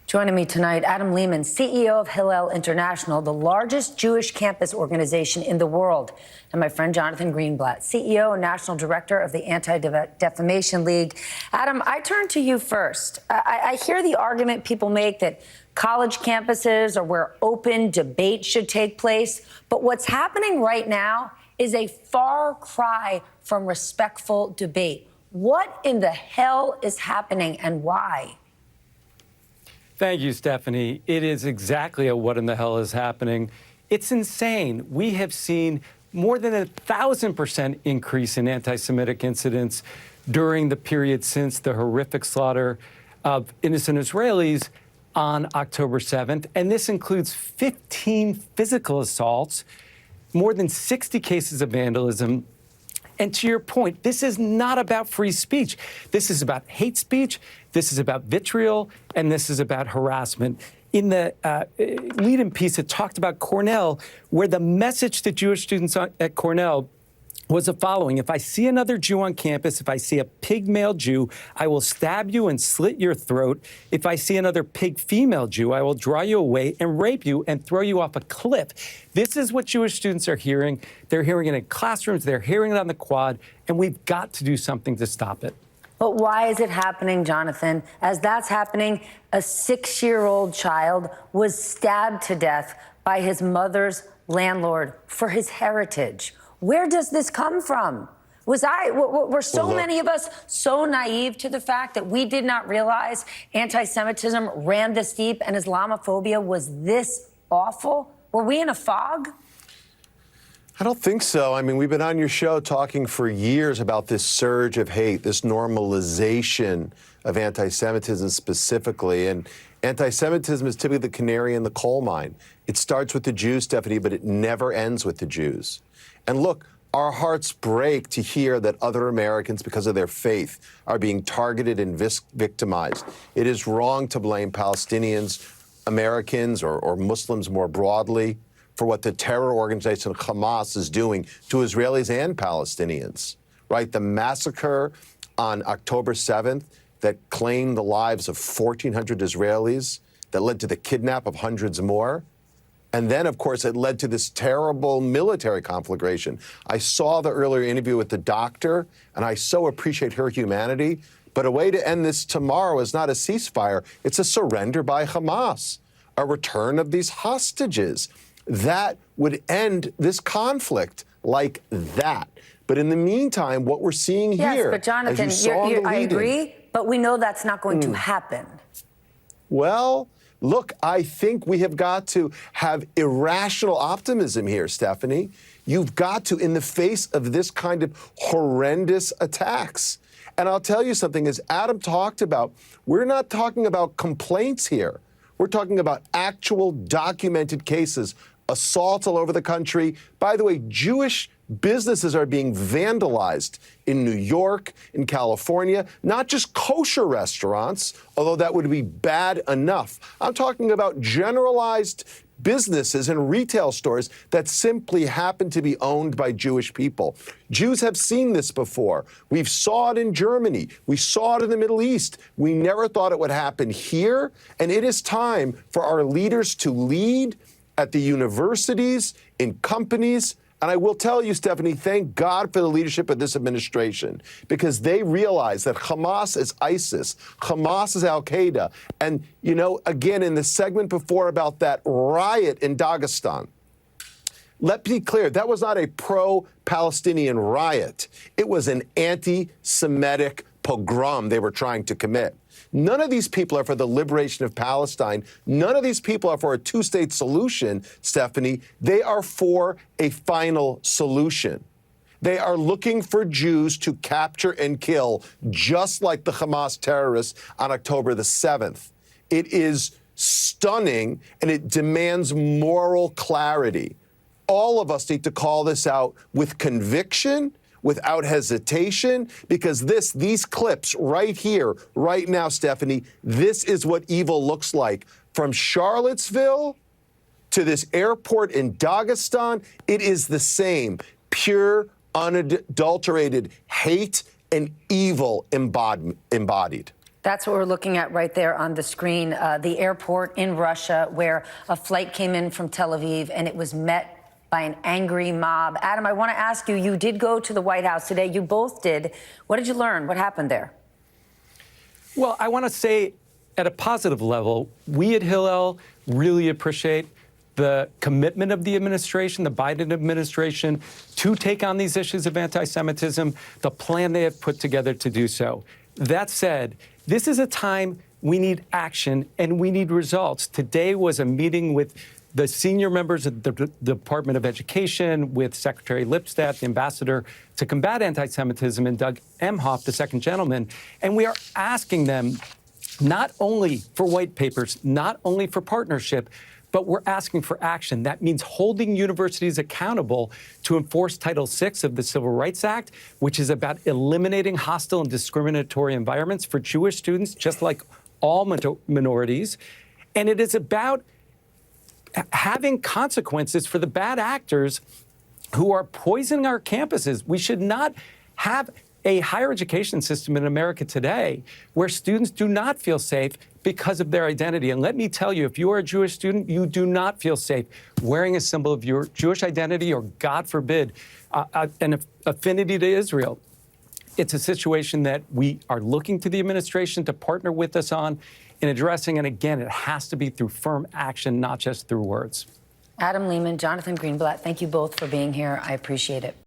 Joining me tonight, Adam Lehman, CEO of Hillel International, the largest Jewish campus organization in the world, and my friend Jonathan Greenblatt, CEO and National Director of the Anti-Defamation League. Adam, I turn to you first. I hear the argument people make that college campuses are where open debate should take place, but what's happening right now is a far cry from respectful debate. What in the hell is happening and why? Thank you, Stephanie. It is exactly a what in the hell is happening. It's insane. We have seen more than 1,000% increase in anti-Semitic incidents during the period since the horrific slaughter of innocent Israelis on October 7th. And this includes 15 physical assaults, more than 60 cases of vandalism. And to your point, this is not about free speech. This is about hate speech. This is about vitriol, and this is about harassment. In the lead-in piece, it talked about Cornell, where the message to Jewish students at Cornell was the following: if I see another Jew on campus, if I see a pig male Jew, I will stab you and slit your throat. If I see another pig female Jew, I will draw you away and rape you and throw you off a cliff. This is what Jewish students are hearing. They're hearing it in classrooms. They're hearing it on the quad, and we've got to do something to stop it. But why is it happening, Jonathan? As that's happening, a 6-year-old child was stabbed to death by his mother's landlord for his heritage. Where does this come from? Were so many of us so naive to the fact that we did not realize anti-Semitism ran this deep and Islamophobia was this awful? Were we in a fog? I don't think so. I mean, we've been on your show talking for years about this surge of hate, this normalization of anti-Semitism specifically. And anti-Semitism is typically the canary in the coal mine. It starts with the Jews, Stephanie, but it never ends with the Jews. And look, our hearts break to hear that other Americans, because of their faith, are being targeted and victimized. It is wrong to blame Palestinians, Americans, or Muslims more broadly for what the terror organization Hamas is doing to Israelis and Palestinians, right? The massacre on October 7th that claimed the lives of 1,400 Israelis, that led to the kidnap of hundreds more. And then, of course, it led to this terrible military conflagration. I saw the earlier interview with the doctor, and I so appreciate her humanity. But a way to end this tomorrow is not a ceasefire. It's a surrender by Hamas, a return of these hostages. That would end this conflict like that. But in the meantime, what we're seeing here... Yes, but Jonathan, I agree, but we know that's not going to happen. Well, look, I think we have got to have irrational optimism here, Stephanie. You've got to, in the face of this kind of horrendous attacks. And I'll tell you something, as Adam talked about, we're not talking about complaints here. We're talking about actual documented cases, assaults all over the country. By the way, Jewish businesses are being vandalized in New York, in California, not just kosher restaurants, although that would be bad enough. I'm talking about generalized businesses and retail stores that simply happen to be owned by Jewish people. Jews have seen this before. We saw it in Germany. We saw it in the Middle East. We never thought it would happen here. And it is time for our leaders to lead at the universities, in companies. And I will tell you, Stephanie, thank God for the leadership of this administration, because they realize that Hamas is ISIS, Hamas is Al-Qaeda. And, you know, again, in the segment before about that riot in Dagestan, let's be clear, that was not a pro-Palestinian riot. It was an anti-Semitic pogrom they were trying to commit. None of these people are for the liberation of Palestine. None of these people are for a two-state solution, Stephanie. They are for a final solution. They are looking for Jews to capture and kill, just like the Hamas terrorists on October the 7th. It is stunning, and it demands moral clarity. All of us need to call this out with conviction, without hesitation, because these clips right here, right now, Stephanie, this is what evil looks like. From Charlottesville to this airport in Dagestan, it is the same. Pure, unadulterated hate and evil embodied. That's what we're looking at right there on the screen, the airport in Russia where a flight came in from Tel Aviv and it was met by an angry mob. Adam, I want to ask you, you did go to the White House today. You both did. What did you learn? What happened there? Well, I want to say at a positive level, we at Hillel really appreciate the commitment of the administration, the Biden administration, to take on these issues of anti-Semitism, the plan they have put together to do so. That said, this is a time we need action and we need results. Today was a meeting with the senior members of the Department of Education, with Secretary Lipstadt, the ambassador to combat anti-Semitism, and Doug Emhoff, the second gentleman. And we are asking them not only for white papers, not only for partnership, but we're asking for action. That means holding universities accountable to enforce Title VI of the Civil Rights Act, which is about eliminating hostile and discriminatory environments for Jewish students, just like all minorities. And it is about having consequences for the bad actors who are poisoning our campuses. We should not have a higher education system in America today where students do not feel safe because of their identity. And let me tell you, if you are a Jewish student, you do not feel safe wearing a symbol of your Jewish identity or, God forbid, an affinity to Israel. It's a situation that we are looking to the administration to partner with us on in addressing. And again, it has to be through firm action, not just through words. Adam Lehman, Jonathan Greenblatt, thank you both for being here. I appreciate it.